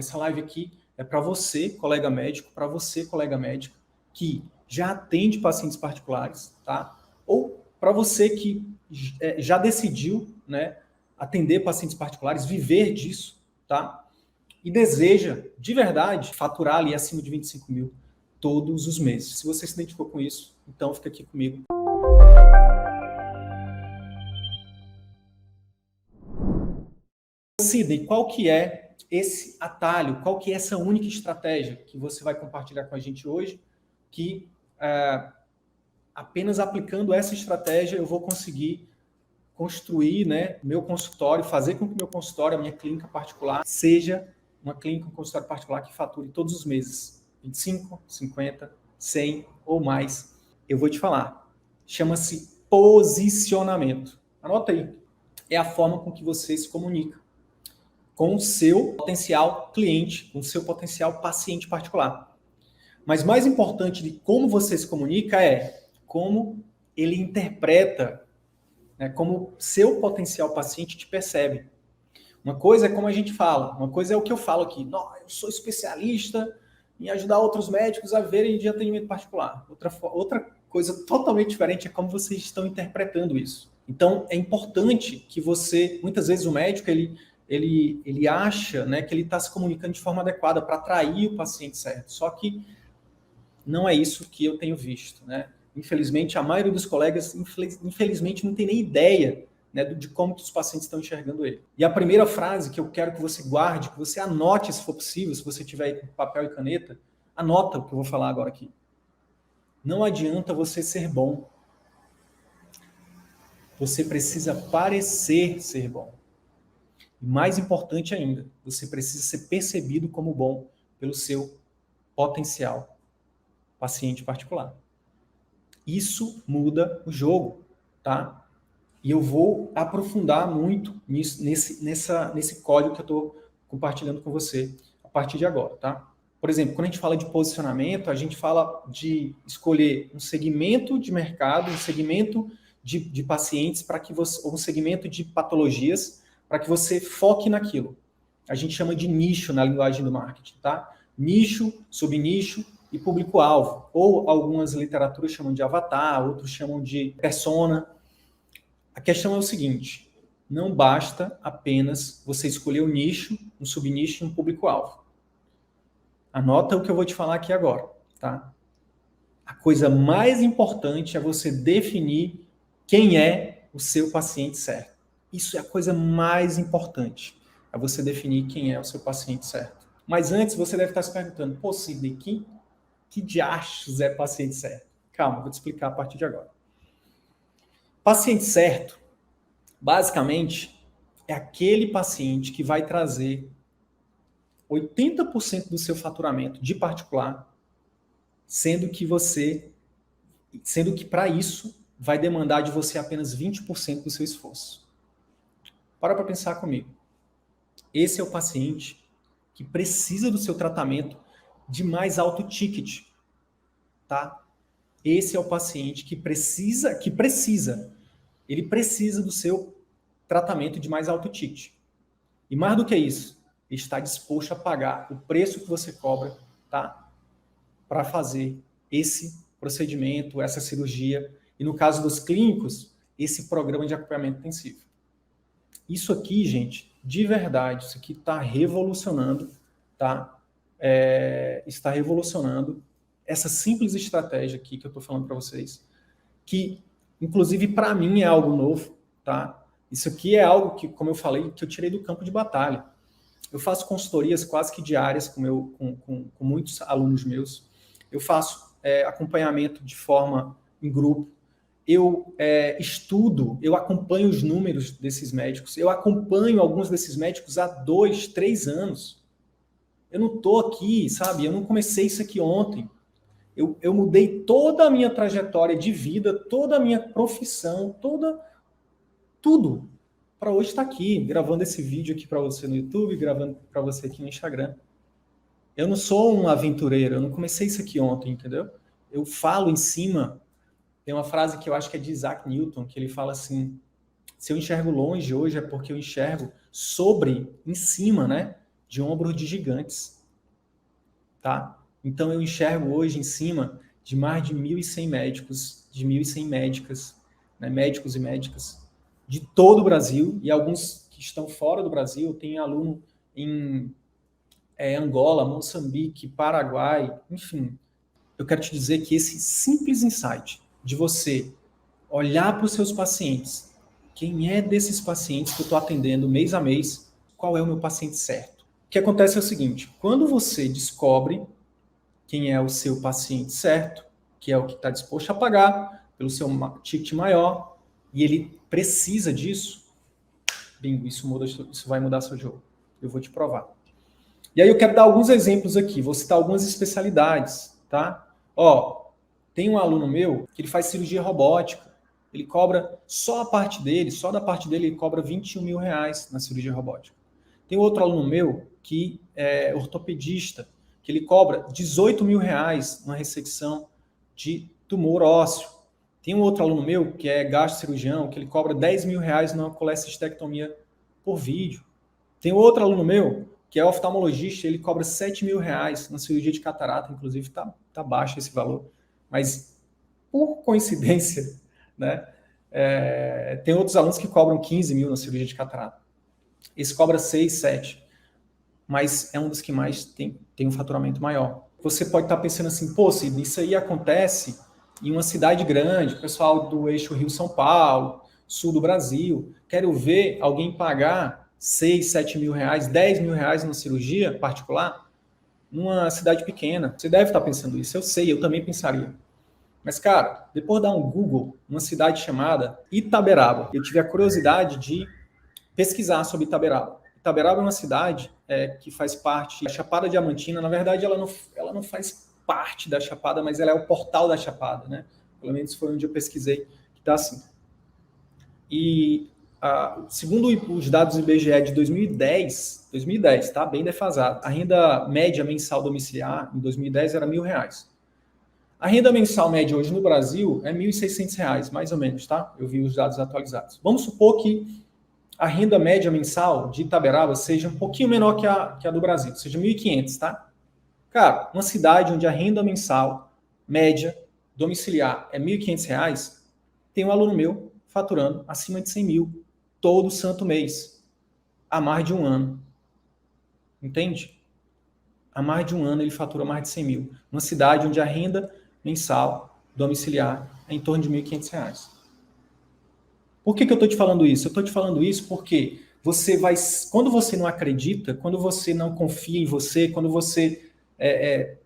Essa live aqui é para você, colega médico, para você, colega médica, que já atende pacientes particulares, tá? Ou para você que já decidiu, né, atender pacientes particulares, viver disso, tá? E deseja, de verdade, faturar ali acima de 25 mil todos os meses. Se você se identificou com isso, então fica aqui comigo. Sidney, qual que é esse atalho? Qual que é essa única estratégia que você vai compartilhar com a gente hoje? Que apenas aplicando essa estratégia eu vou conseguir construir, né, meu consultório, fazer com que meu consultório, a minha clínica particular, seja uma clínica, um consultório particular que fature todos os meses 25, 50, 100 ou mais. Eu vou te falar. Chama-se posicionamento. Anota aí. É a forma com que você se comunica com o seu potencial cliente, com o seu potencial paciente particular. Mas mais importante de como você se comunica é como ele interpreta, né, como seu potencial paciente te percebe. Uma coisa é como a gente fala, uma coisa é o que eu falo aqui. Não, eu sou especialista em ajudar outros médicos a verem de atendimento particular. Outra coisa totalmente diferente é como vocês estão interpretando isso. Então, é importante que você, muitas vezes o médico, ele acha, né, que ele está se comunicando de forma adequada para atrair o paciente certo. Só que não é isso que eu tenho visto, né? Infelizmente, a maioria dos colegas, infelizmente, não tem nem ideia, né, de como que os pacientes estão enxergando ele. E a primeira frase que eu quero que você guarde, que você anote se for possível, se você tiver aí com papel e caneta, anota o que eu vou falar agora aqui. Não adianta você ser bom. Você precisa parecer ser bom. E mais importante ainda, você precisa ser percebido como bom pelo seu potencial paciente particular. Isso muda o jogo, tá? E eu vou aprofundar muito nesse código que eu estou compartilhando com você a partir de agora, tá? Por exemplo, quando a gente fala de posicionamento, a gente fala de escolher um segmento de mercado, um segmento de pacientes, para que você, ou um segmento de patologias, para que você foque naquilo. A gente chama de nicho na linguagem do marketing, tá? Nicho, subnicho e público-alvo. Ou algumas literaturas chamam de avatar, outros chamam de persona. A questão é o seguinte, não basta apenas você escolher um nicho, um subnicho e um público-alvo. Anota o que eu vou te falar aqui agora, tá? A coisa mais importante é você definir quem é o seu paciente certo. Isso é a coisa mais importante, é você definir quem é o seu paciente certo. Mas antes você deve estar se perguntando, pô, Sidney, que diachos é paciente certo? Calma, vou te explicar a partir de agora. Paciente certo, basicamente, é aquele paciente que vai trazer 80% do seu faturamento de particular, sendo que para isso vai demandar de você apenas 20% do seu esforço. Para pensar comigo. Esse é o paciente que precisa do seu tratamento de mais alto ticket, tá? Esse é o paciente que precisa, ele precisa do seu tratamento de mais alto ticket. E mais do que isso, ele está disposto a pagar o preço que você cobra, tá? Para fazer esse procedimento, essa cirurgia, e no caso dos clínicos, esse programa de acompanhamento intensivo. Isso aqui, gente, de verdade, isso aqui está revolucionando, tá? Está revolucionando essa simples estratégia aqui que eu estou falando para vocês, que, inclusive, para mim é algo novo, tá? Isso aqui é algo que, como eu falei, que eu tirei do campo de batalha. Eu faço consultorias quase que diárias com muitos alunos meus. Eu faço acompanhamento de forma em grupo. Eu estudo, eu acompanho os números desses médicos. Eu acompanho alguns desses médicos há 2, 3 anos. Eu não estou aqui, sabe? Eu não comecei isso aqui ontem. Eu mudei toda a minha trajetória de vida, toda a minha profissão, tudo, para hoje estar aqui, gravando esse vídeo aqui para você no YouTube, gravando para você aqui no Instagram. Eu não sou um aventureiro, eu não comecei isso aqui ontem, entendeu? Eu falo em cima, tem uma frase que eu acho que é de Isaac Newton, que ele fala assim, se eu enxergo longe hoje é porque eu enxergo sobre, em cima, né? de ombros de gigantes, tá? Então eu enxergo hoje em cima de mais de 1.100 médicos, de 1.100 médicas, né, médicos e médicas de todo o Brasil, e alguns que estão fora do Brasil. Tem aluno em Angola, Moçambique, Paraguai, enfim. Eu quero te dizer que esse simples insight de você olhar para os seus pacientes, quem é desses pacientes que eu estou atendendo mês a mês, qual é o meu paciente certo? O que acontece é o seguinte: quando você descobre quem é o seu paciente certo, que é o que está disposto a pagar pelo seu ticket maior, e ele precisa disso, bingo, isso vai mudar seu jogo. Eu vou te provar. E aí eu quero dar alguns exemplos aqui, vou citar algumas especialidades, tá? Ó, tem um aluno meu que ele faz cirurgia robótica, ele cobra só a parte dele, só da parte dele ele cobra R$21 mil na cirurgia robótica. Tem outro aluno meu que é ortopedista, que ele cobra R$18 mil numa ressecção de tumor ósseo. Tem um outro aluno meu que é gastrocirurgião, que ele cobra R$10 mil numa colecistectomia por vídeo. Tem outro aluno meu que é oftalmologista, ele cobra R$7 mil na cirurgia de catarata, inclusive tá baixo esse valor. Mas, por coincidência, né, tem outros alunos que cobram 15 mil na cirurgia de catarata. Esse cobra 6, 7, mas é um dos que mais tem um faturamento maior. Você pode estar pensando assim, pô, Sidney, isso aí acontece em uma cidade grande, pessoal do eixo Rio-São Paulo, sul do Brasil. Quero ver alguém pagar 6, 7 mil reais, 10 mil reais numa cirurgia particular numa cidade pequena. Você deve estar pensando isso, eu sei, eu também pensaria. Mas, cara, depois de dar um Google, uma cidade chamada Itaberaba, eu tive a curiosidade de pesquisar sobre Itaberaba. Itaberaba é uma cidade que faz parte da Chapada Diamantina. Na verdade, ela não faz parte da Chapada, mas ela é o portal da Chapada, né? Pelo menos foi onde eu pesquisei, que está assim. E, segundo os dados do IBGE de 2010, tá? Bem defasado. A renda média mensal domiciliar em 2010 era R$1.000. A renda mensal média hoje no Brasil é R$1.600, mais ou menos, tá? Eu vi os dados atualizados. Vamos supor que a renda média mensal de Itaberaba seja um pouquinho menor que a do Brasil, seja 1.500, tá? Cara, uma cidade onde a renda mensal média domiciliar é R$1.500, tem um aluno meu faturando acima de 100 mil todo santo mês, há mais de um ano. Entende? Há mais de um ano ele fatura mais de 100 mil. Uma cidade onde a renda mensal domiciliar é em torno de R$1.500. Por que eu estou te falando isso? Eu estou te falando isso porque quando você não acredita, quando você não confia em você, quando você,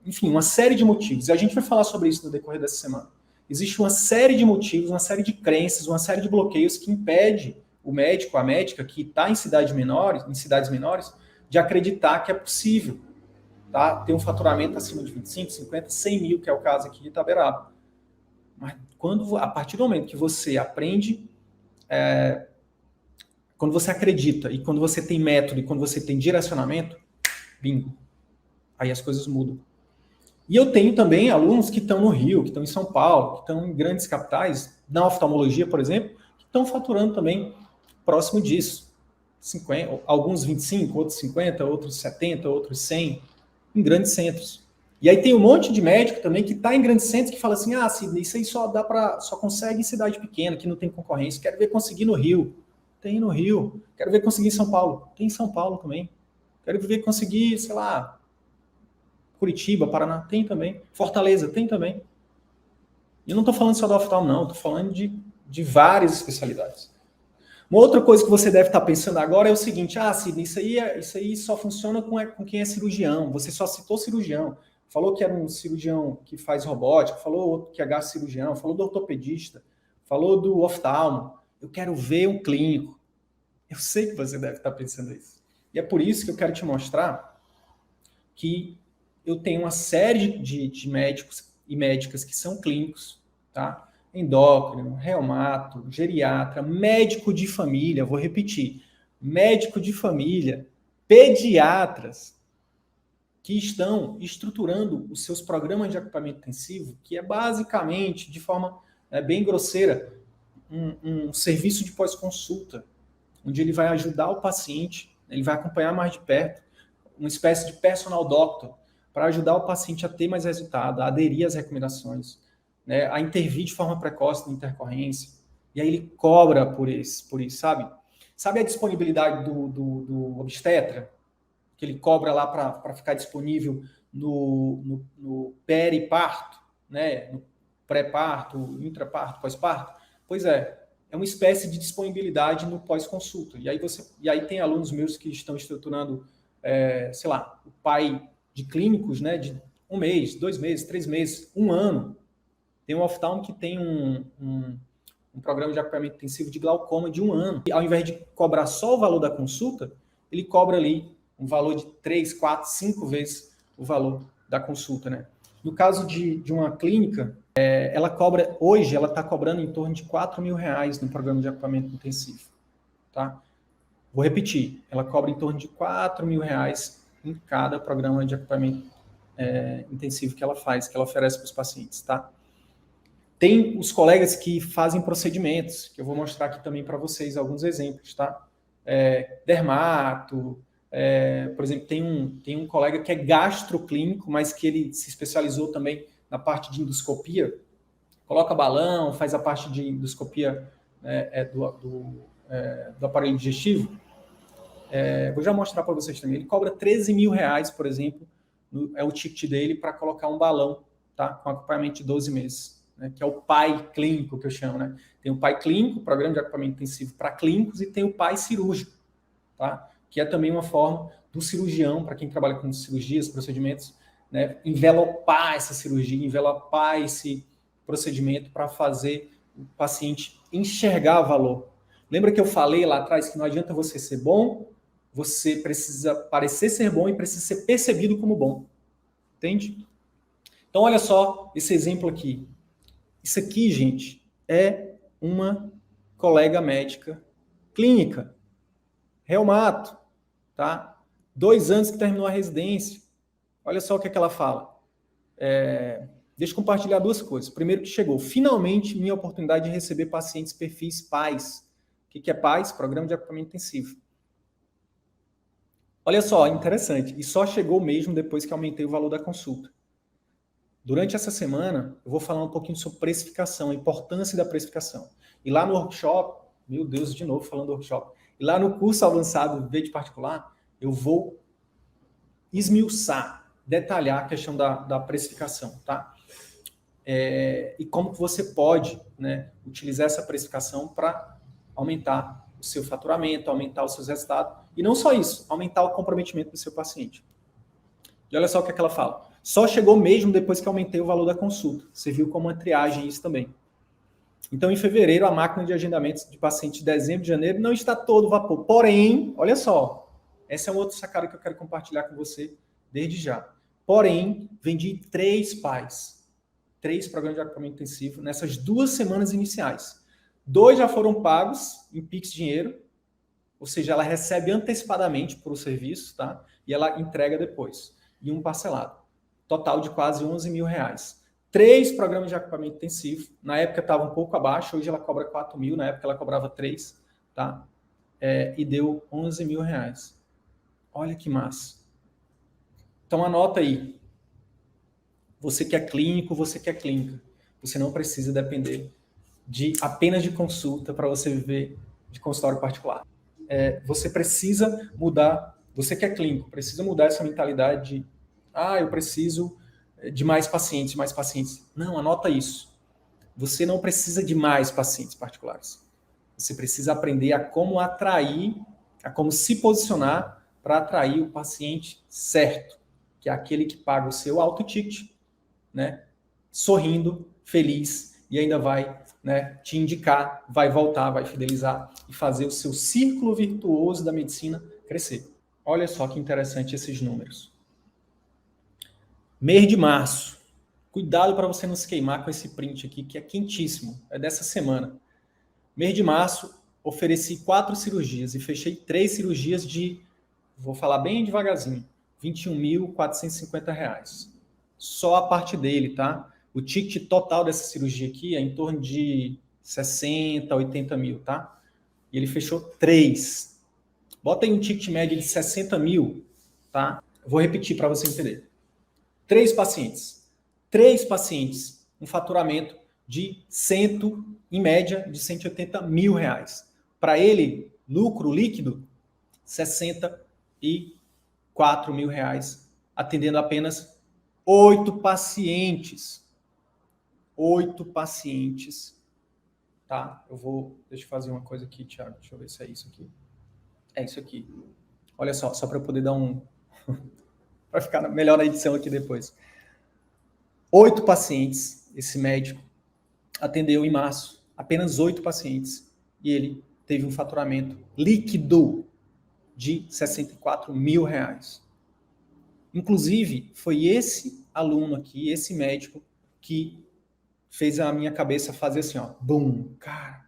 enfim, uma série de motivos, e a gente vai falar sobre isso no decorrer dessa semana. Existe uma série de motivos, uma série de crenças, uma série de bloqueios que impede o médico, a médica que está em cidades menores, de acreditar que é possível, tá? Ter um faturamento acima de 25, 50, 100 mil, que é o caso aqui de Itaberaba. Mas a partir do momento que você aprende, quando você acredita e quando você tem método e quando você tem direcionamento, bingo, aí as coisas mudam. E eu tenho também alunos que estão no Rio, que estão em São Paulo, que estão em grandes capitais, na oftalmologia, por exemplo, que estão faturando também próximo disso. 50, alguns 25, outros 50, outros 70, outros 100, em grandes centros. E aí tem um monte de médico também que está em grandes centros que fala assim, Sidney, isso aí só consegue em cidade pequena, que não tem concorrência, quero ver conseguir no Rio. Tem no Rio. Quero ver conseguir em São Paulo. Tem em São Paulo também. Quero ver conseguir, sei lá, Curitiba, Paraná. Tem também. Fortaleza. Tem também. E eu não estou falando só da oftalmo, não. Estou falando de várias especialidades. Uma outra coisa que você deve estar pensando agora é o seguinte, Sidney, isso aí só funciona com quem é cirurgião. Você só citou cirurgião. Falou que era um cirurgião que faz robótica, falou que é gastrocirurgião, falou do ortopedista, falou do oftalmo. Eu quero ver um clínico. Eu sei que você deve estar pensando isso. E é por isso que eu quero te mostrar que eu tenho uma série de médicos e médicas que são clínicos, tá? Endócrino, reumato, geriatra, médico de família, vou repetir, médico de família, pediatras, que estão estruturando os seus programas de acompanhamento intensivo, que é basicamente, de forma bem grosseira, um serviço de pós-consulta, onde ele vai ajudar o paciente, ele vai acompanhar mais de perto. uma espécie de personal doctor para ajudar o paciente a ter mais resultado, a aderir às recomendações, né, a intervir de forma precoce na intercorrência. E aí ele cobra por isso, sabe? Sabe a disponibilidade do obstetra? Que ele cobra lá para ficar disponível no periparto, né? No pré-parto, intraparto, pós-parto? Pois é uma espécie de disponibilidade no pós-consulta. E aí tem alunos meus que estão estruturando, sei lá, o pai de clínicos, né? De 1 mês, 2 meses, 3 meses, 1 ano. Tem um oftalmo que tem um programa de acompanhamento intensivo de glaucoma de 1 ano. E ao invés de cobrar só o valor da consulta, ele cobra ali um valor de 3, 4, 5 vezes o valor da consulta, né? No caso de uma clínica, ela cobra, hoje ela está cobrando em torno de R$4.000 no programa de acompanhamento intensivo, tá? Vou repetir, ela cobra em torno de R$4.000 em cada programa de acompanhamento intensivo que ela faz, que ela oferece para os pacientes, tá? Tem os colegas que fazem procedimentos, que eu vou mostrar aqui também para vocês alguns exemplos, tá? Dermato, por exemplo, tem um colega que é gastroclínico, mas que ele se especializou também na parte de endoscopia, coloca balão, faz a parte de endoscopia do aparelho digestivo. Vou já mostrar para vocês também. Ele cobra R$13.000, por exemplo, é o ticket dele para colocar um balão, tá? Com acompanhamento de 12 meses. Né, que é o PAI clínico, que eu chamo, né? Tem o PAI clínico, Programa de Acompanhamento Intensivo para clínicos, e tem o PAI cirúrgico, tá? Que é também uma forma do cirurgião, para quem trabalha com cirurgias, procedimentos, né? Envelopar essa cirurgia, envelopar esse procedimento para fazer o paciente enxergar valor. Lembra que eu falei lá atrás que não adianta você ser bom, você precisa parecer ser bom e precisa ser percebido como bom. Entende? Então, olha só esse exemplo aqui. Isso aqui, gente, é uma colega médica clínica, reumato, tá? 2 anos que terminou a residência. Olha só o que ela fala. Deixa eu compartilhar 2 coisas. Primeiro que chegou, finalmente, minha oportunidade de receber pacientes perfis PAIS. O que é PAIS? Programa de Acompanhamento Intensivo. Olha só, interessante. E só chegou mesmo depois que aumentei o valor da consulta. Durante essa semana, eu vou falar um pouquinho sobre precificação, a importância da precificação. E lá no workshop, meu Deus, de novo falando do workshop, e lá no curso avançado V de particular, eu vou esmiuçar, detalhar a questão da precificação, tá? E como que você pode, né, utilizar essa precificação para aumentar o seu faturamento, aumentar os seus resultados, e não só isso, aumentar o comprometimento do seu paciente. E olha só o que ela fala. Só chegou mesmo depois que aumentei o valor da consulta. Você viu como uma triagem isso também. Então, em fevereiro, a máquina de agendamentos de paciente de dezembro e janeiro não está todo vapor. Porém, olha só, essa é um outro sacada que eu quero compartilhar com você desde já. Porém, vendi 3 PAIs, 3 programas de acompanhamento intensivo nessas 2 semanas iniciais. 2 já foram pagos em Pix Dinheiro, ou seja, ela recebe antecipadamente por o serviço, tá? E ela entrega depois. E um parcelado. Total de quase R$11.000. 3 programas de acompanhamento intensivo. Na época estava um pouco abaixo, hoje ela cobra 4.000, na época ela cobrava 3, tá? E deu R$11.000. Olha que massa. Então anota aí. Você que é clínico, você que é clínica. Você não precisa depender apenas de consulta para você viver de consultório particular. Você precisa mudar, você que é clínico, precisa mudar essa mentalidade de eu preciso de mais pacientes, mais pacientes. Não, anota isso. Você não precisa de mais pacientes particulares. Você precisa aprender a como atrair, a como se posicionar para atrair o paciente certo, que é aquele que paga o seu alto ticket, né? Sorrindo, feliz, e ainda vai, né, te indicar, vai voltar, vai fidelizar e fazer o seu círculo virtuoso da medicina crescer. Olha só que interessante esses números. Mês de março. Cuidado para você não se queimar com esse print aqui, que é quentíssimo. É dessa semana. Mês de março, ofereci 4 cirurgias e fechei 3 cirurgias vou falar bem devagarzinho, R$21.450. Só a parte dele, tá? O ticket total dessa cirurgia aqui é em torno de 60, 80 mil, tá? E ele fechou 3. Bota aí um ticket médio de 60 mil, tá? Eu vou repetir para você entender. 3 pacientes. 3 pacientes, um faturamento de em média, de 180 mil reais. Para ele, lucro líquido, 64 mil reais, atendendo apenas 8 pacientes. 8 pacientes, tá? Deixa eu fazer uma coisa aqui, Thiago, deixa eu ver se é isso aqui. É isso aqui. Olha só para eu poder dar para ficar melhor na edição aqui depois. 8 pacientes, esse médico atendeu em março, apenas 8 pacientes, e ele teve um faturamento líquido de 64 mil reais. Inclusive, foi esse aluno aqui, esse médico, que fez a minha cabeça fazer assim, ó, bum, cara.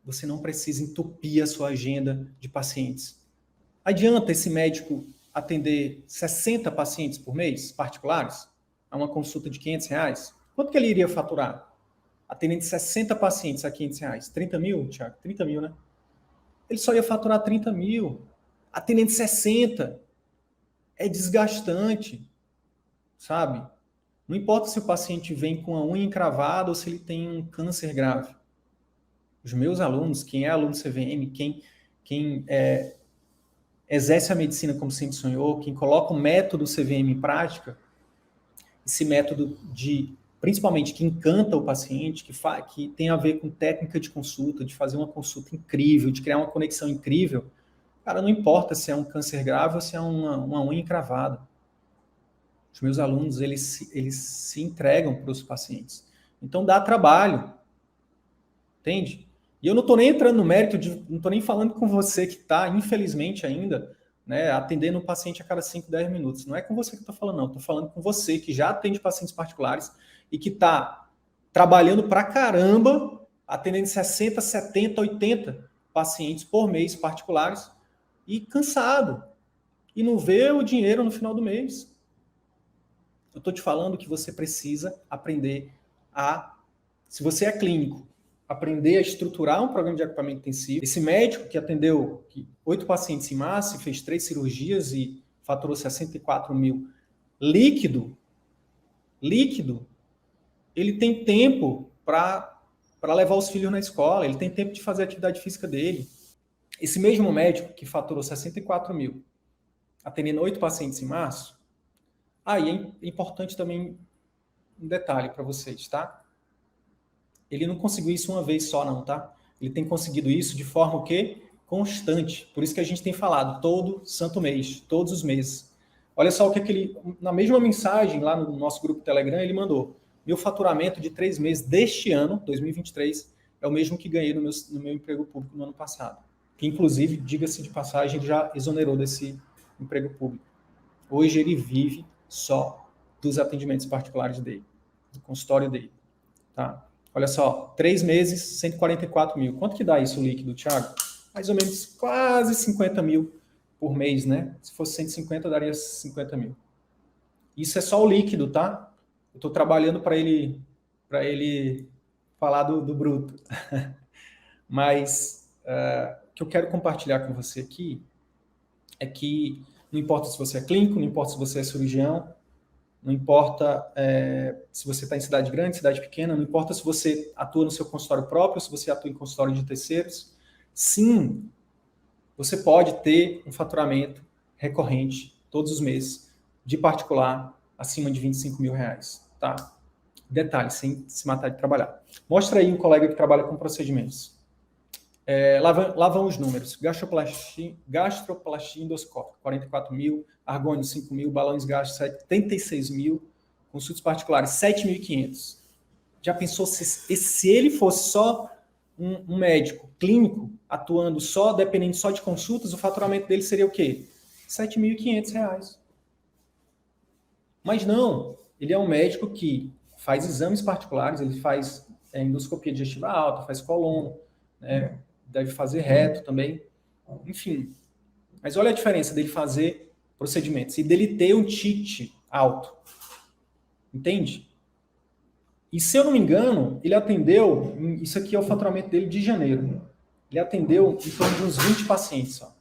Você não precisa entupir a sua agenda de pacientes. Adianta esse médico atender 60 pacientes por mês, particulares, a uma consulta de R$500? Quanto que ele iria faturar? Atendendo 60 pacientes a R$500. 30 mil, Thiago? 30 mil, né? Ele só ia faturar 30 mil. Atendendo 60. É desgastante, sabe? Não importa se o paciente vem com a unha encravada ou se ele tem um câncer grave. Os meus alunos, quem é aluno CVM, quem exerce a medicina como sempre sonhou, quem coloca o método CVM em prática, esse método principalmente que encanta o paciente, que tem a ver com técnica de consulta, de fazer uma consulta incrível, de criar uma conexão incrível, cara, não importa se é um câncer grave ou se é uma unha encravada. Os meus alunos, eles se entregam para os pacientes. Então, dá trabalho. Entende? E eu não estou nem entrando no mérito, não estou nem falando com você que está, infelizmente ainda, né, atendendo um paciente a cada 5, 10 minutos. Não é com você que eu estou falando, não. Estou falando com você que já atende pacientes particulares e que está trabalhando pra caramba, atendendo 60, 70, 80 pacientes por mês particulares e cansado. E não vê o dinheiro no final do mês. Eu estou te falando que você precisa aprender se você é clínico, aprender a estruturar um programa de acompanhamento intensivo. Esse médico que atendeu 8 pacientes em março, fez 3 cirurgias e faturou 64 mil líquido, ele tem tempo para levar os filhos na escola, ele tem tempo de fazer a atividade física dele. Esse mesmo médico que faturou 64 mil, atendendo 8 pacientes em março, e é importante também um detalhe para vocês, tá? Ele não conseguiu isso uma vez só, não, tá? Ele tem conseguido isso de forma o quê? Constante. Por isso que a gente tem falado todo santo mês, todos os meses. Olha só o que ele, na mesma mensagem lá no nosso grupo Telegram, ele mandou: meu faturamento de 3 meses deste ano, 2023, é o mesmo que ganhei no meu emprego público no ano passado. Que, inclusive, diga-se de passagem, ele já exonerou desse emprego público. Hoje ele vive só dos atendimentos particulares dele, do consultório dele, tá? Olha só, 3 meses, 144 mil. Quanto que dá isso líquido, Thiago? Mais ou menos quase 50 mil por mês, né? Se fosse 150, daria 50 mil. Isso é só o líquido, tá? Eu estou trabalhando para ele falar do bruto. Mas o que eu quero compartilhar com você aqui é que não importa se você é clínico, não importa se você é cirurgião, não importa se você está em cidade grande, cidade pequena, não importa se você atua no seu consultório próprio, se você atua em consultório de terceiros. Sim, você pode ter um faturamento recorrente todos os meses de particular acima de 25 mil reais, tá? Detalhe, sem se matar de trabalhar. Mostra aí um colega que trabalha com procedimentos. Lá vão os números. Gastroplastia endoscópica, 44 mil. Argônio, 5 mil. Balões gástricos, 76 mil. Consultas particulares, 7.500. Já pensou se ele fosse só um médico clínico, atuando só, dependendo só de consultas, o faturamento dele seria o quê? R$7.500. Mas não, ele é um médico que faz exames particulares, ele faz endoscopia digestiva alta, faz colono, né? Deve fazer reto também, enfim. Mas olha a diferença dele fazer procedimentos e dele ter um ticket alto. Entende? E se eu não me engano, ele atendeu, isso aqui é o faturamento dele de janeiro. Ele atendeu em torno de uns 20 pacientes só.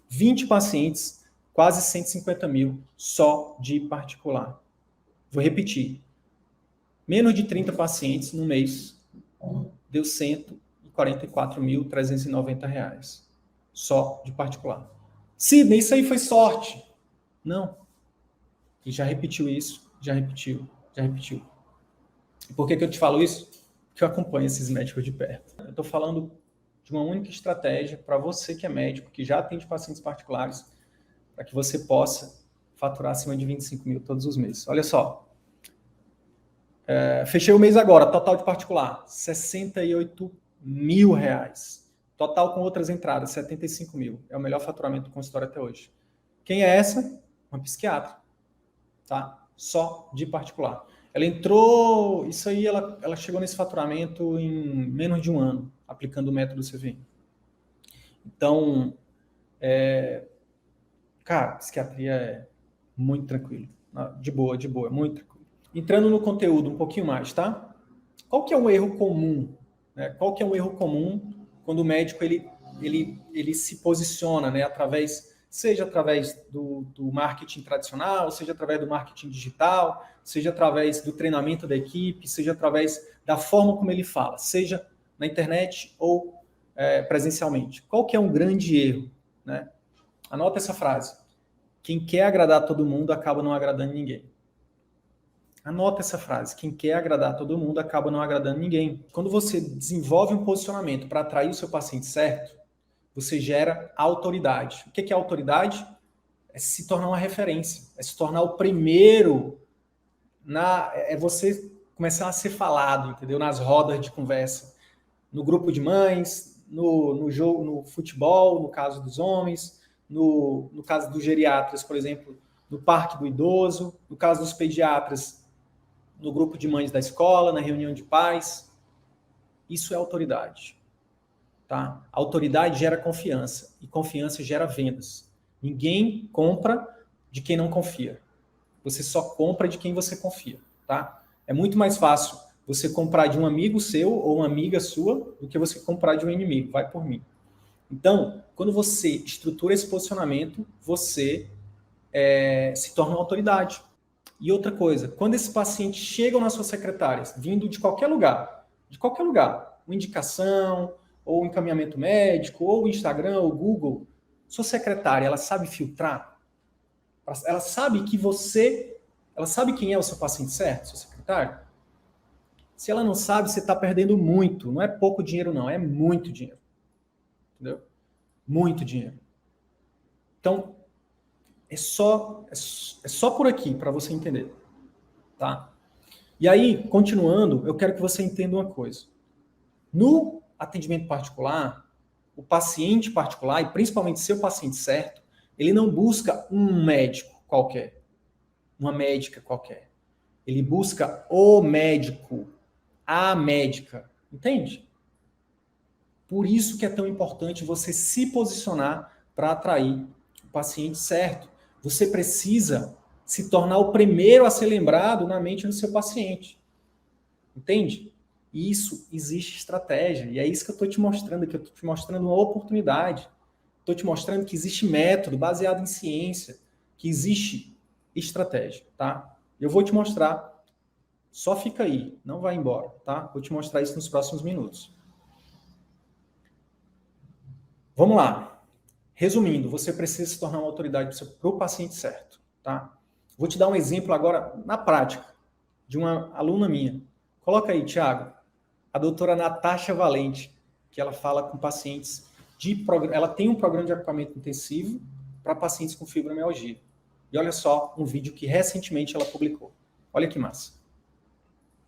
20 pacientes, quase 150 mil só de particular. Vou repetir. Menos de 30 pacientes no mês deu R$ 144.390. Só de particular. Sidney, isso aí foi sorte. Não. E já repetiu isso, já repetiu. E por que eu te falo isso? Porque eu acompanho esses médicos de perto. Eu estou falando de uma única estratégia para você que é médico, que já atende pacientes particulares, para que você possa faturar acima de 25 mil todos os meses. Olha só. Fechei o mês agora, total de particular, R$ 68 mil. Total com outras entradas, 75 mil. É o melhor faturamento do consultório até hoje. Quem é essa? Uma psiquiatra. Tá? Só de particular. Ela entrou, isso aí, ela chegou nesse faturamento em menos de um ano, aplicando o método CVM. Então, cara, psiquiatria é muito tranquilo. De boa, muito tranquilo. Entrando no conteúdo um pouquinho mais, tá? Qual que é um erro comum? Né? Qual que é um erro comum quando o médico ele se posiciona, né, seja através do marketing tradicional, seja através do marketing digital, seja através do treinamento da equipe, seja através da forma como ele fala, seja na internet ou presencialmente. Qual que é um grande erro? Né? Anota essa frase. Quem quer agradar todo mundo acaba não agradando ninguém. Anota essa frase. Quem quer agradar todo mundo acaba não agradando ninguém. Quando você desenvolve um posicionamento para atrair o seu paciente certo, você gera autoridade. O que é autoridade? É se tornar uma referência. É se tornar o primeiro. É você começar a ser falado, entendeu? Nas rodas de conversa. No grupo de mães, no jogo, no futebol, no caso dos homens, no caso dos geriatras, por exemplo, no parque do idoso, no caso dos pediatras, no grupo de mães da escola, na reunião de pais. Isso é autoridade. Tá? Autoridade gera confiança, e confiança gera vendas. Ninguém compra de quem não confia. Você só compra de quem você confia. Tá? É muito mais fácil você comprar de um amigo seu ou uma amiga sua do que você comprar de um inimigo. Vai por mim. Então, quando você estrutura esse posicionamento, você se torna uma autoridade. E outra coisa, quando esses pacientes chegam nas suas secretárias, vindo de qualquer lugar, uma indicação, ou encaminhamento médico, ou Instagram, ou Google, sua secretária, ela sabe filtrar? Ela sabe ela sabe quem é o seu paciente certo, seu secretário? Se ela não sabe, você está perdendo muito. Não é pouco dinheiro, não, é muito dinheiro. Entendeu? Muito dinheiro. Então, é só por aqui para você entender, tá? E aí, continuando, eu quero que você entenda uma coisa. No atendimento particular, o paciente particular, e principalmente seu paciente certo, ele não busca um médico qualquer, uma médica qualquer. Ele busca o médico, a médica, entende? Por isso que é tão importante você se posicionar para atrair o paciente certo. Você precisa se tornar o primeiro a ser lembrado na mente do seu paciente. Entende? Isso existe estratégia. E é isso que eu estou te mostrando aqui. Eu estou te mostrando uma oportunidade. Estou te mostrando que existe método baseado em ciência, que existe estratégia, tá? Eu vou te mostrar. Só fica aí, não vai embora, tá? Vou te mostrar isso nos próximos minutos. Vamos lá. Resumindo, você precisa se tornar uma autoridade para o paciente certo, tá? Vou te dar um exemplo agora na prática de uma aluna minha. Coloca aí, Thiago, a doutora Natasha Valente, que ela fala com pacientes ela tem um programa de acompanhamento intensivo para pacientes com fibromialgia. E olha só um vídeo que recentemente ela publicou. Olha que massa.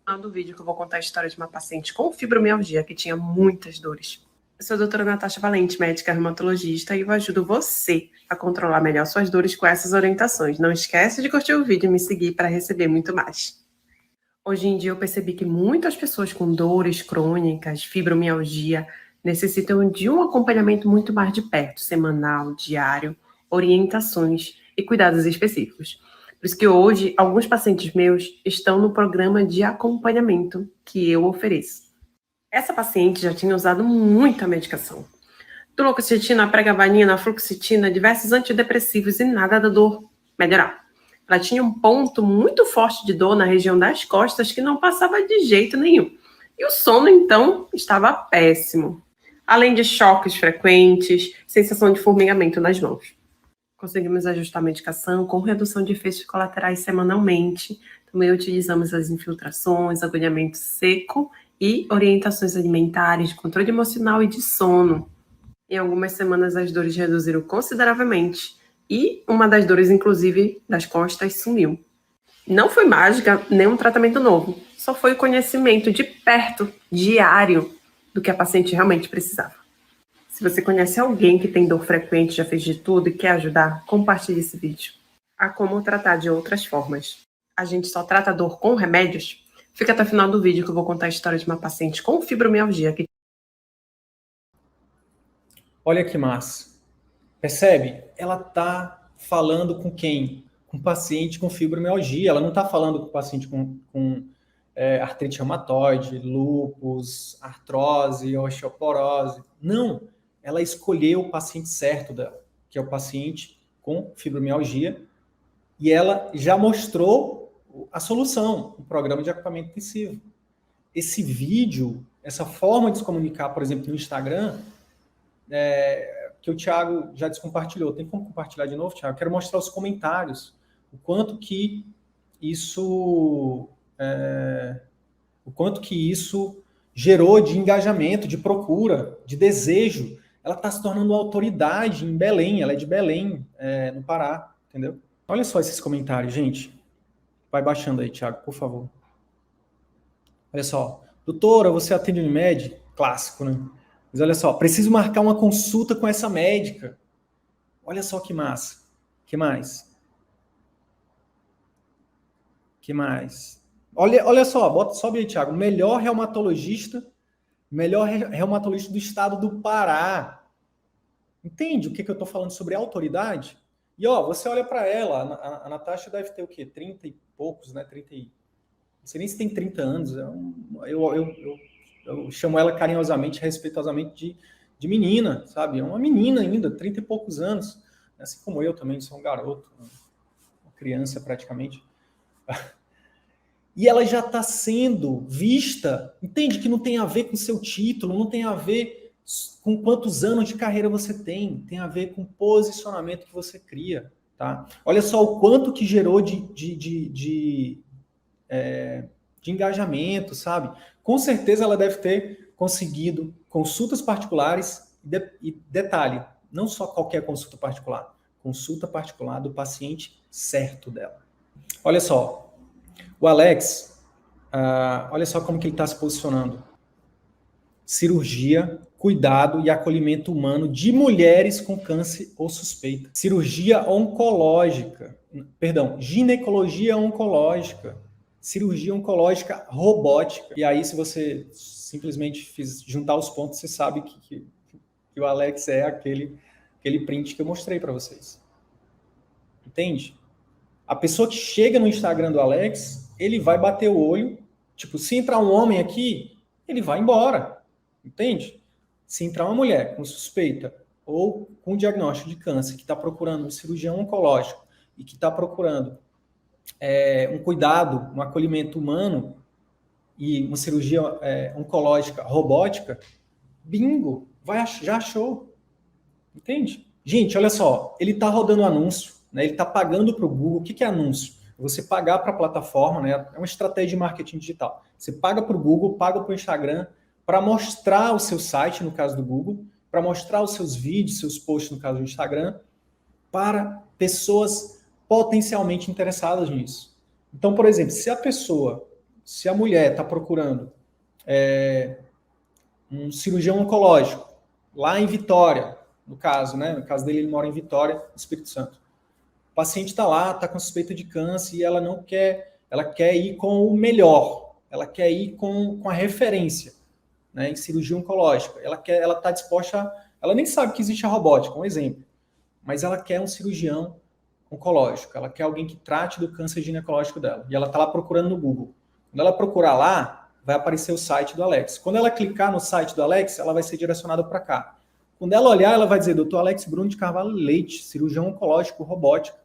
No vídeo que eu vou contar a história de uma paciente com fibromialgia que tinha muitas dores. Eu sou a doutora Natasha Valente, médica reumatologista, e eu ajudo você a controlar melhor suas dores com essas orientações. Não esquece de curtir o vídeo e me seguir para receber muito mais. Hoje em dia eu percebi que muitas pessoas com dores crônicas, fibromialgia, necessitam de um acompanhamento muito mais de perto, semanal, diário, orientações e cuidados específicos. Por isso que hoje alguns pacientes meus estão no programa de acompanhamento que eu ofereço. Essa paciente já tinha usado muita medicação. Duloxetina, pregabalina, fluoxetina, diversos antidepressivos e nada da dor melhorar. Ela tinha um ponto muito forte de dor na região das costas que não passava de jeito nenhum. E o sono, então, estava péssimo. Além de choques frequentes, sensação de formigamento nas mãos. Conseguimos ajustar a medicação com redução de efeitos colaterais semanalmente. Também utilizamos as infiltrações, agulhamento seco e orientações alimentares, controle emocional e de sono. Em algumas semanas as dores reduziram consideravelmente e uma das dores, inclusive, das costas, sumiu. Não foi mágica, nem um tratamento novo. Só foi o conhecimento de perto, diário, do que a paciente realmente precisava. Se você conhece alguém que tem dor frequente, já fez de tudo e quer ajudar, compartilhe esse vídeo. Há como tratar de outras formas. A gente só trata a dor com remédios? Fica até o final do vídeo que eu vou contar a história de uma paciente com fibromialgia. Olha que massa. Percebe? Ela está falando com quem? Com paciente com fibromialgia. Ela não está falando com paciente com artrite reumatoide, lúpus, artrose, osteoporose. Não. Ela escolheu o paciente certo dela, que é o paciente com fibromialgia, e ela já mostrou a solução, o programa de acompanhamento intensivo. Esse vídeo, essa forma de se comunicar, por exemplo, no Instagram, que o Thiago já descompartilhou. Tem como compartilhar de novo, Thiago? Quero mostrar os comentários, o quanto que isso gerou de engajamento, de procura, de desejo. Ela está se tornando uma autoridade em Belém, ela é de Belém, no Pará, entendeu? Olha só esses comentários, gente. Vai baixando aí, Thiago, por favor. Olha só. Doutora, você atende Unimed? Clássico, né? Mas olha só, preciso marcar uma consulta com essa médica. Olha só que massa. Que mais? Que mais? Olha só, sobe aí, Thiago. Melhor reumatologista do estado do Pará. Entende o que eu estou falando sobre autoridade? E ó, você olha para ela, a Natasha deve ter o quê? 30 e poucos, né? 30 e... Não sei nem se tem 30 anos. Eu chamo ela carinhosamente, respeitosamente de menina, sabe? É uma menina ainda, 30 e poucos anos. Assim como eu também, sou um garoto, uma criança praticamente. E ela já está sendo vista, entende? Que não tem a ver com seu título, não tem a ver com quantos anos de carreira você tem a ver com o posicionamento que você cria, tá? Olha só o quanto que gerou de engajamento, sabe? Com certeza ela deve ter conseguido consultas particulares e detalhe, não só qualquer consulta particular do paciente certo dela. Olha só, o Alex, olha só como que ele está se posicionando. Cirurgia, cuidado e acolhimento humano de mulheres com câncer ou suspeita. Cirurgia oncológica, ginecologia oncológica. Cirurgia oncológica robótica. E aí, se você simplesmente juntar os pontos, você sabe que o Alex é aquele print que eu mostrei para vocês. Entende? A pessoa que chega no Instagram do Alex, ele vai bater o olho. Tipo, se entrar um homem aqui, ele vai embora. Entende? Se entrar uma mulher com suspeita ou com diagnóstico de câncer que está procurando um cirurgião oncológico e que está procurando um cuidado, um acolhimento humano e uma cirurgia oncológica robótica, bingo, já achou. Entende? Gente, olha só, ele está rodando anúncio, né? Ele está pagando para o Google. O que é anúncio? Você pagar para a plataforma, né? É uma estratégia de marketing digital. Você paga para o Google, paga para o Instagram, para mostrar o seu site, no caso do Google, para mostrar os seus vídeos, seus posts, no caso do Instagram, para pessoas potencialmente interessadas nisso. Então, por exemplo, se a mulher está procurando um cirurgião oncológico, lá em Vitória, no caso, né? No caso dele, ele mora em Vitória, no Espírito Santo. O paciente está lá, está com suspeita de câncer e ela quer ir com o melhor, ela quer ir com a referência, né, em cirurgia oncológica. Ela está disposta, ela nem sabe que existe a robótica, um exemplo, mas ela quer um cirurgião oncológico, ela quer alguém que trate do câncer ginecológico dela, e ela está lá procurando no Google. Quando ela procurar lá, vai aparecer o site do Alex. Quando ela clicar no site do Alex, ela vai ser direcionada para cá. Quando ela olhar, ela vai dizer, Dr. Alex Bruno de Carvalho Leite, cirurgião oncológico, robótica.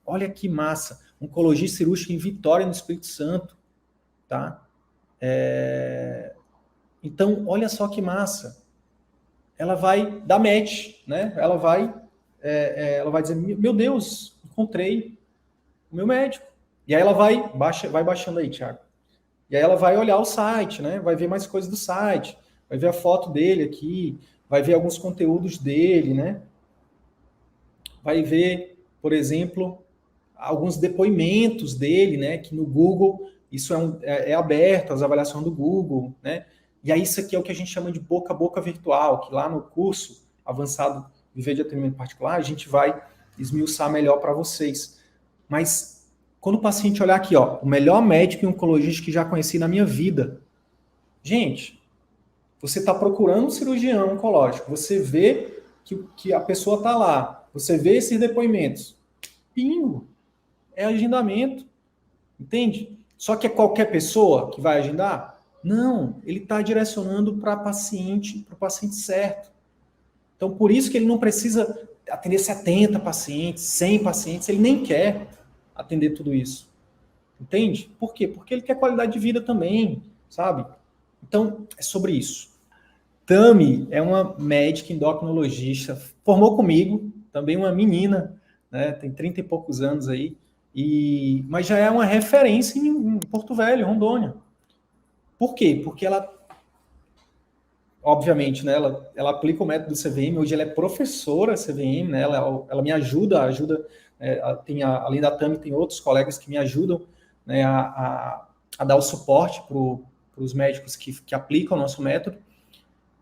Olha que massa. Oncologia cirúrgica em Vitória, no Espírito Santo. Tá? Então, olha só que massa. Ela vai dar match, né? Ela vai dizer, meu Deus, encontrei o meu médico. E aí ela vai baixando aí, Thiago. E aí ela vai olhar o site, né? Vai ver mais coisas do site, vai ver a foto dele aqui, vai ver alguns conteúdos dele, né? Vai ver, por exemplo, alguns depoimentos dele, né? Que no Google, isso é aberto, as avaliações do Google, né? E aí isso aqui é o que a gente chama de boca a boca virtual, que lá no curso avançado Viver de Atendimento Particular, a gente vai esmiuçar melhor para vocês. Mas quando o paciente olhar aqui, ó, o melhor médico e oncologista que já conheci na minha vida. Gente, você está procurando um cirurgião oncológico, você vê que a pessoa está lá, você vê esses depoimentos. Bingo! É agendamento. Entende? Só que é qualquer pessoa que vai agendar? Não, ele está direcionando para o paciente certo. Então, por isso que ele não precisa atender 70 pacientes, 100 pacientes, ele nem quer atender tudo isso. Entende? Por quê? Porque ele quer qualidade de vida também, sabe? Então, é sobre isso. Tami é uma médica endocrinologista, formou comigo, também uma menina, né? Tem 30 e poucos anos aí, mas já é uma referência em Porto Velho, Rondônia. Por quê? Porque ela, obviamente, né, ela aplica o método CVM, hoje ela é professora CVM, né, ela me ajuda, além da Tami, tem outros colegas que me ajudam, né, a dar o suporte para os médicos que aplicam o nosso método.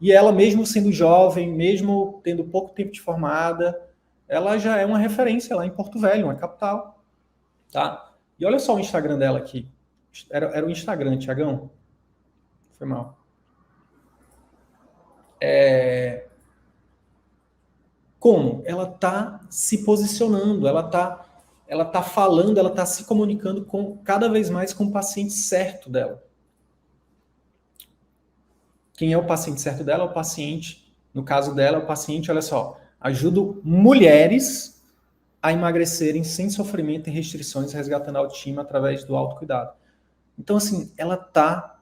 E ela, mesmo sendo jovem, mesmo tendo pouco tempo de formada, ela já é uma referência lá em Porto Velho, uma capital. Tá? E olha só o Instagram dela aqui. Era o Instagram, Tiagão. Foi mal. Como? Ela está se posicionando, ela tá falando, ela está se comunicando cada vez mais com o paciente certo dela. Quem é o paciente certo dela? O paciente, no caso dela, o paciente, olha só, ajudo mulheres a emagrecerem sem sofrimento e restrições, resgatando a autoestima através do autocuidado. Então, assim, ela está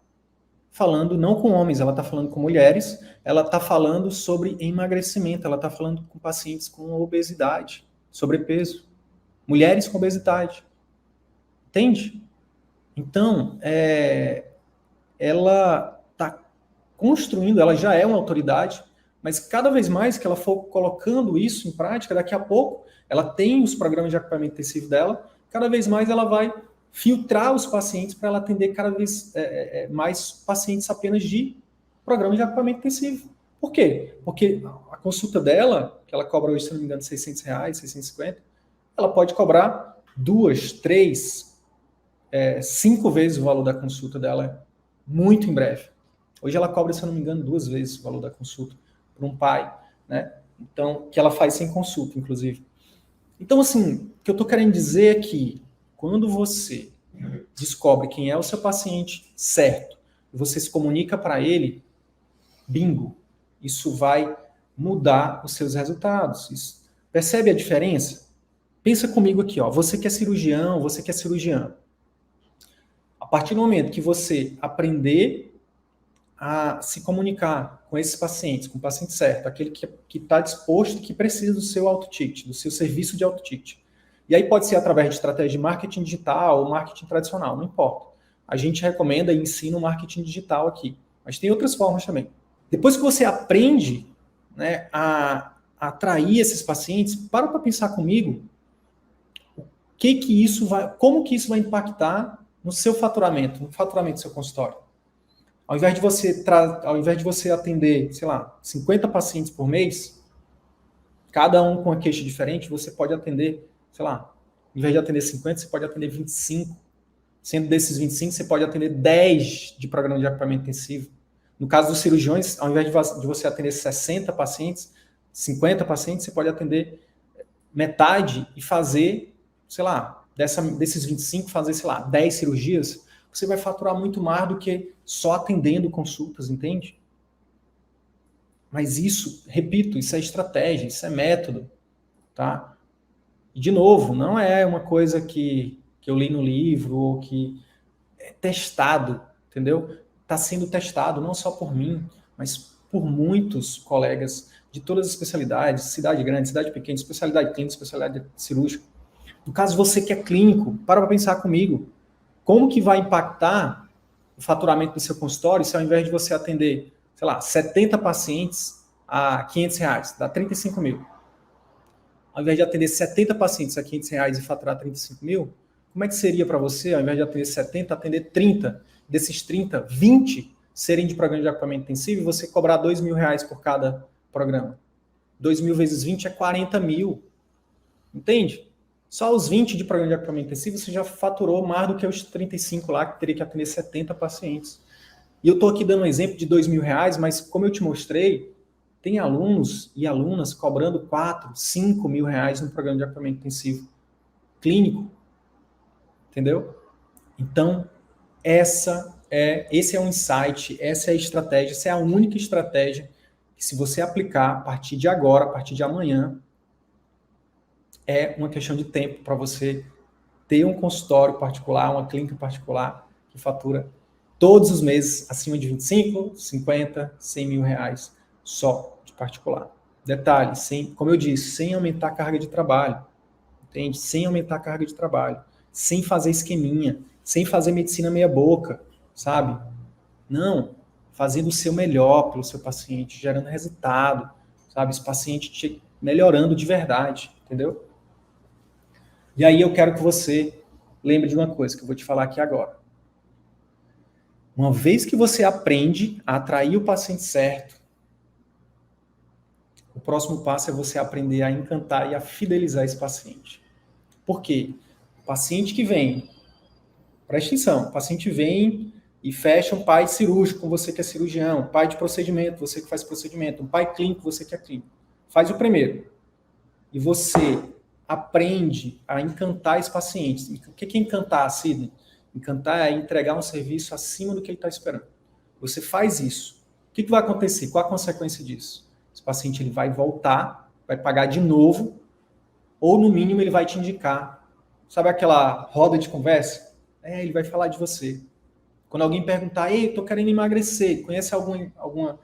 falando não com homens, ela está falando com mulheres, ela está falando sobre emagrecimento, ela está falando com pacientes com obesidade, sobrepeso, mulheres com obesidade. Entende? Então, ela está construindo, ela já é uma autoridade, mas cada vez mais que ela for colocando isso em prática, daqui a pouco, ela tem os programas de acompanhamento intensivo dela, cada vez mais ela vai filtrar os pacientes para ela atender cada vez mais pacientes apenas de programa de acompanhamento intensivo. Por quê? Porque a consulta dela, que ela cobra hoje, se não me engano, R$600, 650, ela pode cobrar 2, 3, 5 vezes o valor da consulta dela muito em breve. Hoje ela cobra, se eu não me engano, 2 vezes o valor da consulta para um pai, né? Então, que ela faz sem consulta, inclusive. Então, assim, o que eu estou querendo dizer é que quando você descobre quem é o seu paciente certo, e você se comunica para ele, bingo, isso vai mudar os seus resultados. Percebe a diferença? Pensa comigo aqui, ó. Você que é cirurgião, você que é cirurgiã. A partir do momento que você aprender a se comunicar com esses pacientes, com o paciente certo, aquele que está disposto, que precisa do seu auto-ticket, do seu serviço de auto-ticket. E aí pode ser através de estratégia de marketing digital ou marketing tradicional, não importa. A gente recomenda e ensina o marketing digital aqui, mas tem outras formas também. Depois que você aprende, né, a atrair esses pacientes, para pensar comigo como que isso vai impactar no seu faturamento, no faturamento do seu consultório. Ao invés de você atender, sei lá, 50 pacientes por mês, cada um com uma queixa diferente, você pode atender, sei lá, ao invés de atender 50, você pode atender 25. Sendo desses 25, você pode atender 10 de programa de acompanhamento intensivo. No caso dos cirurgiões, ao invés de você atender 60 pacientes, 50 pacientes, você pode atender metade e fazer, sei lá, desses 25, fazer, sei lá, 10 cirurgias. Você vai faturar muito mais do que só atendendo consultas, entende? Mas isso, repito, isso é estratégia, isso é método, tá? E, de novo, não é uma coisa que eu li no livro ou que é testado, entendeu? Está sendo testado não só por mim, mas por muitos colegas de todas as especialidades, cidade grande, cidade pequena, especialidade clínica, especialidade cirúrgica. No caso, você que é clínico, para pensar comigo. Como que vai impactar o faturamento do seu consultório se ao invés de você atender, sei lá, 70 pacientes a R$ 500, dá 35 mil. Ao invés de atender 70 pacientes a R$ 500 e faturar 35 mil, como é que seria para você, ao invés de atender 70, atender 30? Desses 30, 20 serem de programa de acompanhamento intensivo e você cobrar R$ 2.000 por cada programa. 2.000 vezes 20 é 40 mil. Entende? Só os 20 de programa de acompanhamento intensivo você já faturou mais do que os 35 lá, que teria que atender 70 pacientes. E eu estou aqui dando um exemplo de R$ 2.000, mas como eu te mostrei, tem alunos e alunas cobrando 4, 5 mil reais no programa de acompanhamento intensivo clínico. Entendeu? Então, esse é um insight, essa é a estratégia, essa é a única estratégia que, se você aplicar a partir de agora, a partir de amanhã, é uma questão de tempo para você ter um consultório particular, uma clínica particular que fatura todos os meses acima de 25, 50, 100 mil reais só de particular. Detalhe, como eu disse, sem aumentar a carga de trabalho, entende? Sem aumentar a carga de trabalho, sem fazer esqueminha, sem fazer medicina meia boca, sabe? Não, fazendo o seu melhor pelo seu paciente, gerando resultado, sabe? Esse paciente melhorando de verdade, entendeu? E aí eu quero que você lembre de uma coisa que eu vou te falar aqui agora. Uma vez que você aprende a atrair o paciente certo, o próximo passo é você aprender a encantar e a fidelizar esse paciente. Por quê? O paciente que vem, presta atenção, o paciente vem e fecha um pai cirúrgico com você que é cirurgião, um pai de procedimento, você que faz procedimento, um pai clínico, você que é clínico. Faz o primeiro. E você aprende a encantar esse paciente. O que é encantar, Sidney? Encantar é entregar um serviço acima do que ele está esperando. Você faz isso. O que vai acontecer? Qual a consequência disso? Esse paciente ele vai voltar, vai pagar de novo, ou no mínimo ele vai te indicar. Sabe aquela roda de conversa? Ele vai falar de você. Quando alguém perguntar, ei, estou querendo emagrecer, conhece alguma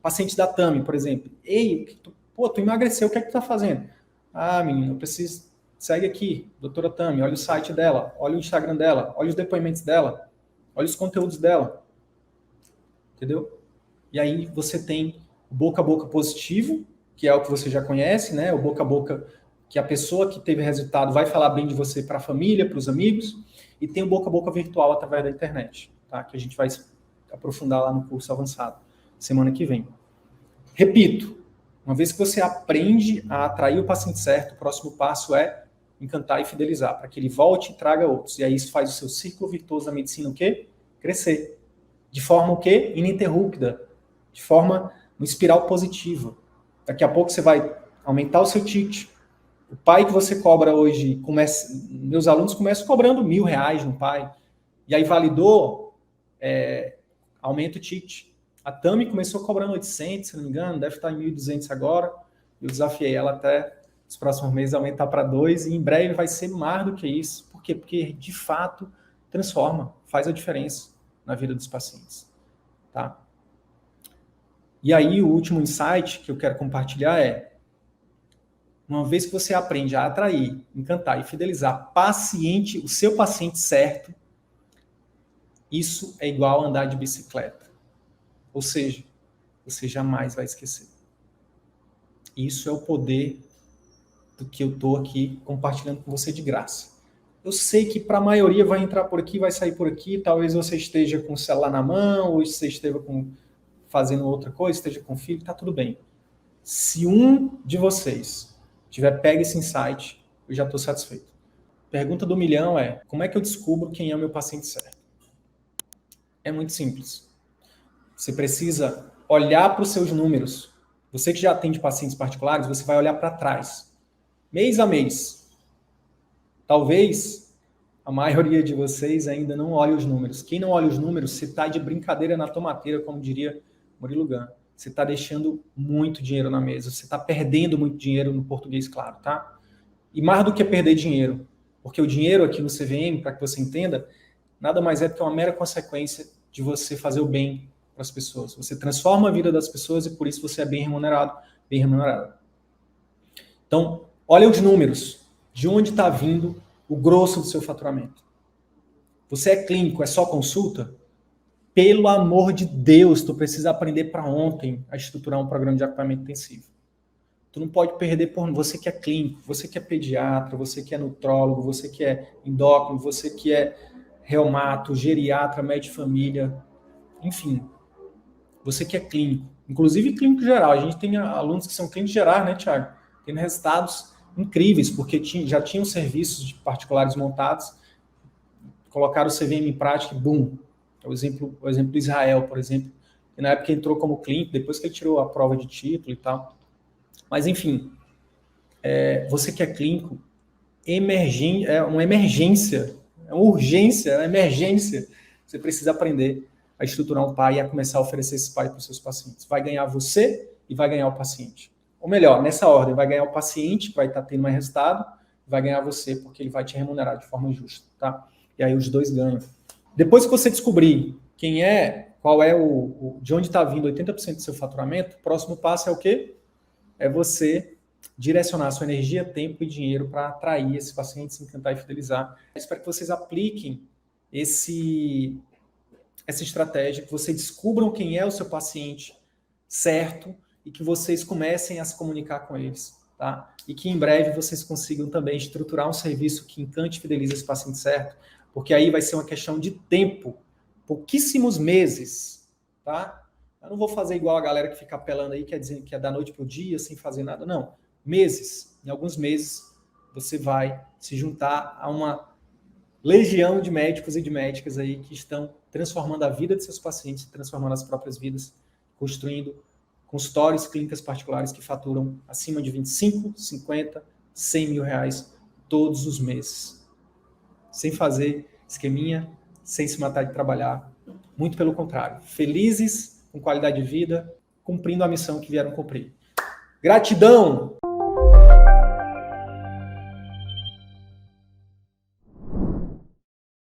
paciente da Tami, por exemplo? Ei, tu emagreceu, o que é que tu tá fazendo? Ah, menino, eu preciso... Segue aqui, doutora Tami, olha o site dela, olha o Instagram dela, olha os depoimentos dela, olha os conteúdos dela. Entendeu? E aí você tem o boca a boca positivo, que é o que você já conhece, né? O boca a boca que a pessoa que teve resultado vai falar bem de você para a família, para os amigos, e tem o boca a boca virtual através da internet, tá? Que a gente vai aprofundar lá no curso avançado, semana que vem. Repito, uma vez que você aprende a atrair o paciente certo, o próximo passo é encantar e fidelizar, para que ele volte e traga outros. E aí isso faz o seu círculo virtuoso da medicina o quê? Crescer. De forma o quê? Ininterrupta. De forma uma espiral positiva. Daqui a pouco você vai aumentar o seu ticket. O pai que você cobra hoje, meus alunos começam cobrando R$ 1.000 no pai. E aí validou, aumenta o ticket. A Tami começou cobrando 800, se não me engano, deve estar em 1.200 agora. Eu desafiei ela até nos próximos meses aumentar para 2 e em breve vai ser mais do que isso. Por quê? Porque de fato transforma, faz a diferença na vida dos pacientes. Tá? E aí o último insight que eu quero compartilhar é: uma vez que você aprende a atrair, encantar e fidelizar o seu paciente certo, isso é igual a andar de bicicleta. Ou seja, você jamais vai esquecer. Isso é o poder do que eu estou aqui compartilhando com você de graça. Eu sei que para a maioria vai entrar por aqui, vai sair por aqui, talvez você esteja com o celular na mão, ou você esteja fazendo outra coisa, esteja com o filho, está tudo bem. Se um de vocês tiver pego esse insight, eu já estou satisfeito. Pergunta do milhão é: como é que eu descubro quem é o meu paciente certo? É muito simples. Você precisa olhar para os seus números. Você que já atende pacientes particulares, você vai olhar para trás. Mês a mês. Talvez a maioria de vocês ainda não olhe os números. Quem não olha os números, se está de brincadeira na tomateira, como diria Murilo Gun. você está deixando muito dinheiro na mesa, você está perdendo muito dinheiro no português, claro, tá? E mais do que perder dinheiro, porque o dinheiro aqui no CVM, para que você entenda, nada mais é do que uma mera consequência de você fazer o bem para as pessoas. Você transforma a vida das pessoas e por isso você é bem remunerado, bem remunerado. Então, olha os números, de onde está vindo o grosso do seu faturamento. Você é clínico, é só consulta? Pelo amor de Deus, tu precisa aprender para ontem a estruturar um programa de acompanhamento intensivo. Tu não pode perder por você que é clínico, você que é pediatra, você que é nutrólogo, você que é endócrino, você que é reumato, geriatra, médico de família, enfim, você que é clínico, inclusive clínico geral. A gente tem alunos que são clínicos gerais, né, Thiago? Tendo resultados incríveis, porque já tinham serviços de particulares montados, colocaram o CVM em prática e boom. O exemplo do Israel, por exemplo, que na época entrou como clínico, depois que ele tirou a prova de título e tal. Mas, enfim, você que é clínico, é uma emergência, é uma urgência, é uma emergência. Você precisa aprender a estruturar um PAI e a começar a oferecer esse PAI para os seus pacientes. Vai ganhar você e vai ganhar o paciente. Ou melhor, nessa ordem, vai ganhar o paciente, que vai estar tendo mais resultado, e vai ganhar você, porque ele vai te remunerar de forma justa, tá? E aí os dois ganham. Depois que você descobrir qual é de onde está vindo 80% do seu faturamento, o próximo passo é o quê? É você direcionar sua energia, tempo e dinheiro para atrair esses pacientes, encantar e fidelizar. Eu espero que vocês apliquem essa estratégia, que vocês descubram quem é o seu paciente certo e que vocês comecem a se comunicar com eles, tá? E que em breve vocês consigam também estruturar um serviço que encante e fidelize esse paciente certo, porque aí vai ser uma questão de tempo, pouquíssimos meses, tá? Eu não vou fazer igual a galera que fica apelando aí, quer dizer que é da noite para o dia, sem fazer nada, não. Meses, em alguns meses, você vai se juntar a uma legião de médicos e de médicas aí que estão transformando a vida de seus pacientes, transformando as próprias vidas, construindo consultórios, clínicas particulares que faturam acima de 25, 50, 100 mil reais todos os meses. Sem fazer esqueminha, sem se matar de trabalhar. Muito pelo contrário. Felizes, com qualidade de vida, cumprindo a missão que vieram cumprir. Gratidão!